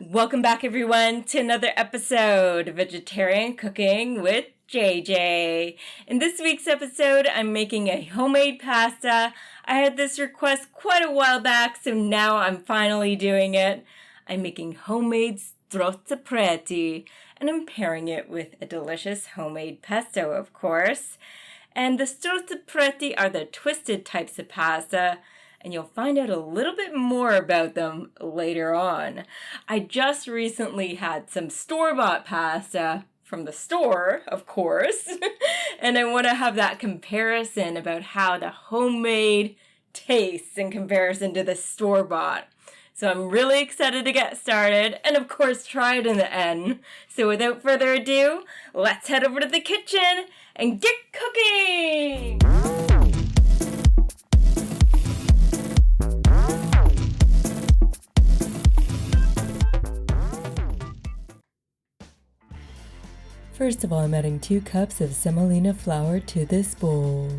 Welcome back, everyone, to another episode of Vegetarian Cooking with JJ. In this week's episode, I'm making a homemade pasta. I had this request quite a while back, so now I'm finally doing it. I'm making homemade Strozzapreti, and I'm pairing it with a delicious homemade pesto, of course. And the Strozzapreti are the twisted types of pasta, and you'll find out a little bit more about them later on. I just recently had some store-bought pasta from the store, of course, and I want to have that comparison about how the homemade tastes in comparison to the store-bought. So I'm really excited to get started and, of course, try it in the end. So without further ado, let's head over to the kitchen and get cooking! First of all, I'm adding 2 cups of Semolina flour to this bowl.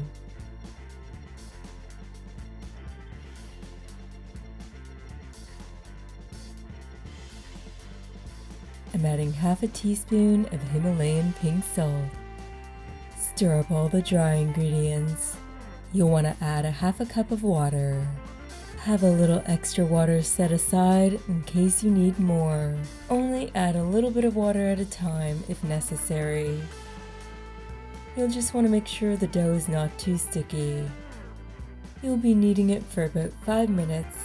I'm adding half a teaspoon of Himalayan pink salt. Stir up all the dry ingredients. You'll want to add a half a cup of water. Have a little extra water set aside in case you need more. Only add a little bit of water at a time if necessary. You'll just want to make sure the dough is not too sticky. You'll be kneading it for about 5 minutes.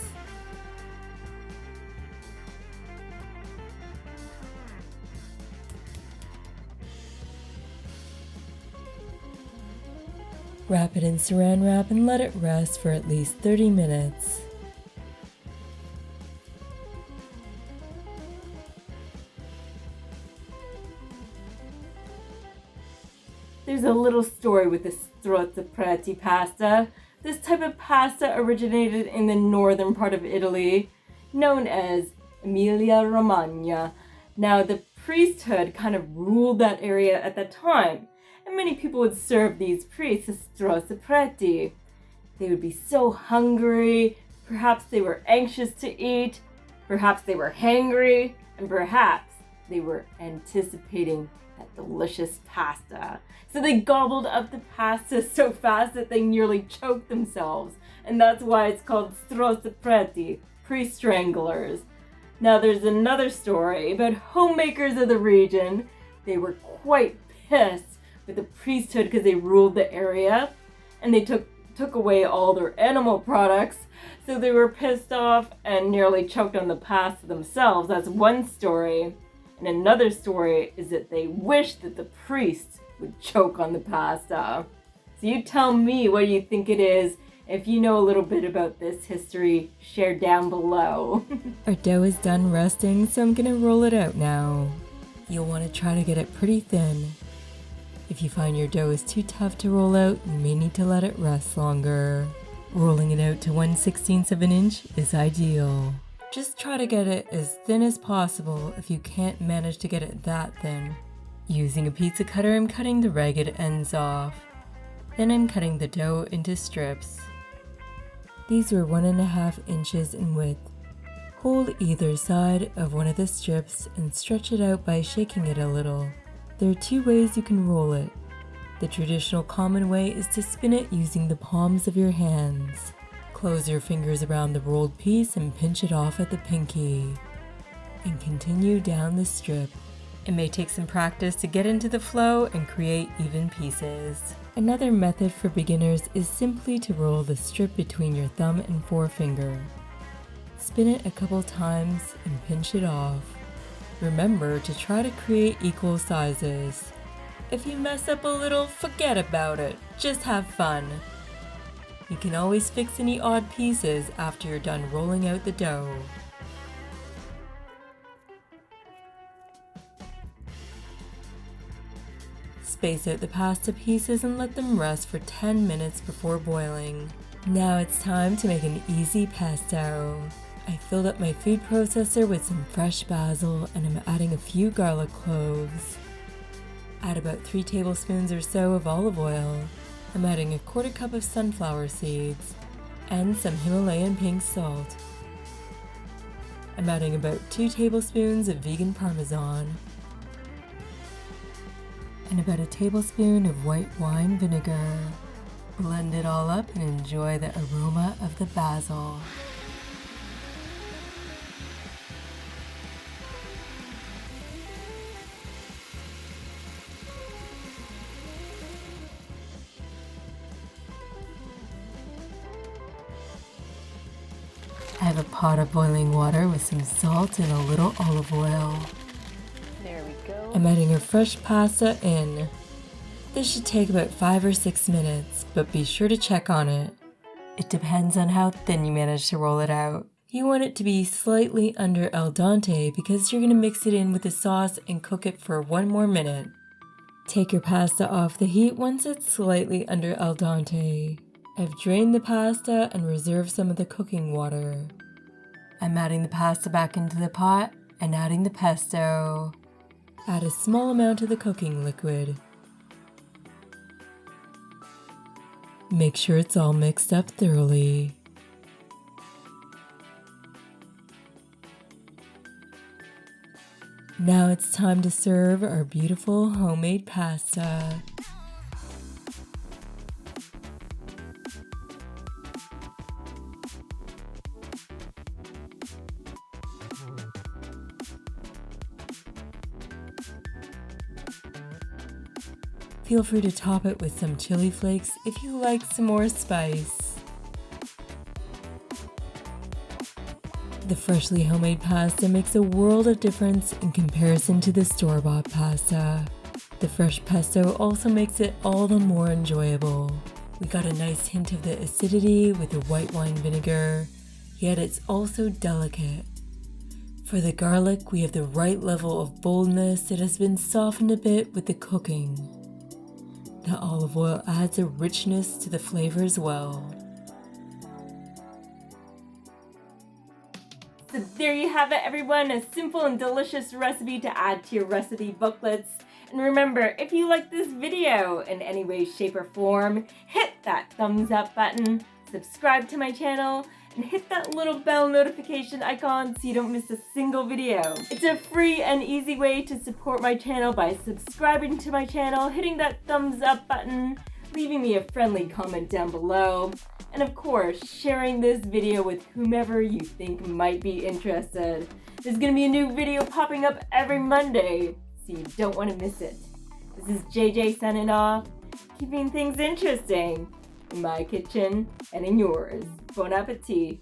Wrap it in saran wrap and let it rest for at least 30 minutes. There's a little story with the Strozzapreti pasta. This type of pasta originated in the northern part of Italy, known as Emilia-Romagna. Now, the priesthood kind of ruled that area at that time, and many people would serve these priests as Strozzapreti. They would be so hungry, perhaps they were anxious to eat, perhaps they were hangry, and perhaps they were anticipating that delicious pasta. So they gobbled up the pasta so fast that they nearly choked themselves, and that's why it's called Strozzapreti, priest stranglers. Now there's another story about homemakers of the region. They were quite pissed with the priesthood because they ruled the area, and they took away all their animal products, so they were pissed off and nearly choked on the pasta themselves. That's one story. And another story is that they wished that the priests would choke on the pasta. So you tell me what you think it is. If you know a little bit about this history, share down below. Our dough is done resting, so I'm gonna roll it out now. You'll want to try to get it pretty thin. If you find your dough is too tough to roll out, you may need to let it rest longer. Rolling it out to 1/16 of an inch is ideal. Just try to get it as thin as possible if you can't manage to get it that thin. Using a pizza cutter, I'm cutting the ragged ends off. Then I'm cutting the dough into strips. These were 1.5 inches in width. Hold either side of one of the strips and stretch it out by shaking it a little. There are 2 ways you can roll it. The traditional common way is to spin it using the palms of your hands. Close your fingers around the rolled piece and pinch it off at the pinky. And continue down the strip. It may take some practice to get into the flow and create even pieces. Another method for beginners is simply to roll the strip between your thumb and forefinger. Spin it a couple times and pinch it off. Remember to try to create equal sizes. If you mess up a little, forget about it. Just have fun. You can always fix any odd pieces after you're done rolling out the dough. Space out the pasta pieces and let them rest for 10 minutes before boiling. Now it's time to make an easy pesto. I filled up my food processor with some fresh basil and I'm adding a few garlic cloves. Add about 3 tablespoons or so of olive oil. I'm adding a 1/4 cup of sunflower seeds and some Himalayan pink salt. I'm adding about 2 tablespoons of vegan Parmesan and about a tablespoon of white wine vinegar. Blend it all up and enjoy the aroma of the basil. I have a pot of boiling water with some salt and a little olive oil. There we go. I'm adding our fresh pasta in. This should take about 5 or 6 minutes, but be sure to check on it. It depends on how thin you manage to roll it out. You want it to be slightly under al dente because you're going to mix it in with the sauce and cook it for 1 more minute. Take your pasta off the heat once it's slightly under al dente. I've drained the pasta and reserved some of the cooking water. I'm adding the pasta back into the pot and adding the pesto. Add a small amount of the cooking liquid. Make sure it's all mixed up thoroughly. Now it's time to serve our beautiful homemade pasta. Feel free to top it with some chili flakes if you like some more spice. The freshly homemade pasta makes a world of difference in comparison to the store-bought pasta. The fresh pesto also makes it all the more enjoyable. We got a nice hint of the acidity with the white wine vinegar, yet it's also delicate. For the garlic, we have the right level of boldness that has been softened a bit with the cooking. The olive oil adds a richness to the flavor as well. So there you have it, everyone, a simple and delicious recipe to add to your recipe booklets. And remember, if you like this video in any way, shape, or form, hit that thumbs up button, subscribe to my channel, and hit that little bell notification icon so you don't miss a single video. It's a free and easy way to support my channel by subscribing to my channel, hitting that thumbs up button, leaving me a friendly comment down below, and of course, sharing this video with whomever you think might be interested. There's gonna be a new video popping up every Monday, so you don't want to miss it. This is JJ signing off, keeping things interesting in my kitchen and in yours. Bon appetit.